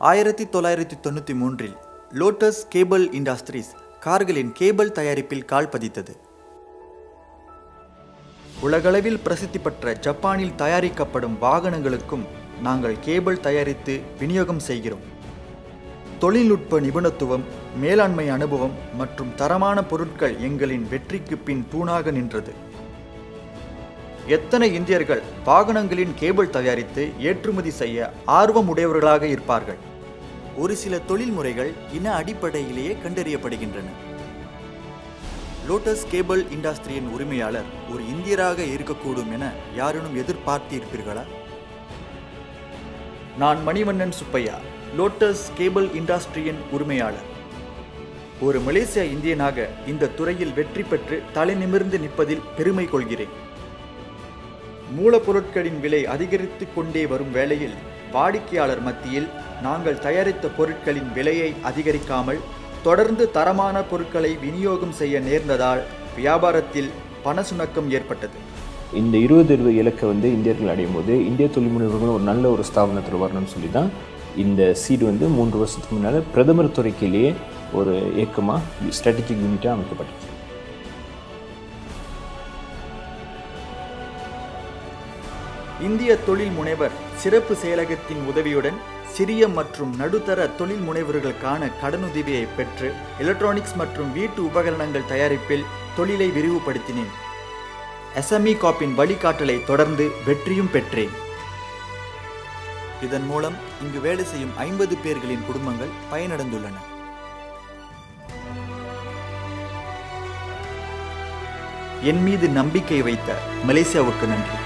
1993 lotus cable industries கார்களின் cable தயாரிப்பில் கால் பதித்தது. உலகளவில் பிரசித்தி பெற்ற ஜப்பானில் தயாரிக்கப்படும் வாகனங்களுக்கும் நாங்கள் கேபிள் தயாரித்து விநியோகம் செய்கிறோம். தொழில்நுட்ப நிபுணத்துவம், மேலாண்மை அனுபவம் மற்றும் தரமான பொருட்கள் எங்களின் வெற்றிக்கு பின் தூணாக நின்றது. எத்தனை இந்தியர்கள் வாகனங்களின் கேபிள் தயாரித்து ஏற்றுமதி செய்ய ஆர்வம் உடையவர்களாக இருப்பார்கள்? ஒரு சில தொழில்முறைகள் இன அடிப்படையிலேயே கண்டறியப்படுகின்றன. லோட்டஸ் கேபிள் இண்டஸ்ட்ரியின் உரிமையாளர் ஒரு இந்தியராக இருக்கக்கூடும் என யாரும் எதிர்பார்த்திருப்பீர்களா? நான் மணிவண்ணன் சுப்பையா, லோட்டஸ் கேபிள் இண்டஸ்ட்ரியின் உரிமையாளர். ஒரு மலேசிய இந்தியனாக இந்த துறையில் வெற்றி பெற்று தலை நிமிர்ந்து நிற்பதில் பெருமை கொள்கிறேன். மூலப்பொருட்களின் விலை அதிகரித்து கொண்டே வரும் வேளையில் வாடிக்கையாளர் மத்தியில் நாங்கள் தயாரித்த பொருட்களின் விலையை அதிகரிக்காமல் தொடர்ந்து தரமான பொருட்களை விநியோகம் செய்ய நேர்ந்ததால் வியாபாரத்தில் பணசுணக்கம் ஏற்பட்டது. இந்த 20 இலக்கை இந்தியர்கள் அடையும் போது இந்திய தொழில் முனைவர்கள் ஒரு நல்ல ஒரு ஸ்தாபனத்தில் வரணும்னு சொல்லி தான் இந்த சீடு 3 வருஷத்துக்கு முன்னால் பிரதமர் துறைக்கிலேயே ஒரு இயக்கமாக ஸ்ட்ராட்டஜிக் யூனிட்டாக அமைக்கப்பட்டது. இந்திய தொழில் முனைவர் சிறப்பு செயலகத்தின் உதவியுடன் சிறிய மற்றும் நடுத்தர தொழில் முனைவர்களுக்கான கடனுதவியை பெற்று எலக்ட்ரானிக்ஸ் மற்றும் வீட்டு உபகரணங்கள் தயாரிப்பில் தொழிலை விரிவுபடுத்தினேன். SME காப்பின் வழிகாட்டலை தொடர்ந்து வெற்றியும் பெற்றேன். இதன் மூலம் இங்கு வேலை செய்யும் 50 பேர்களின் குடும்பங்கள் பயனடைந்துள்ளன. என் மீது நம்பிக்கை வைத்த மலேசியாவுக்கு நன்றி.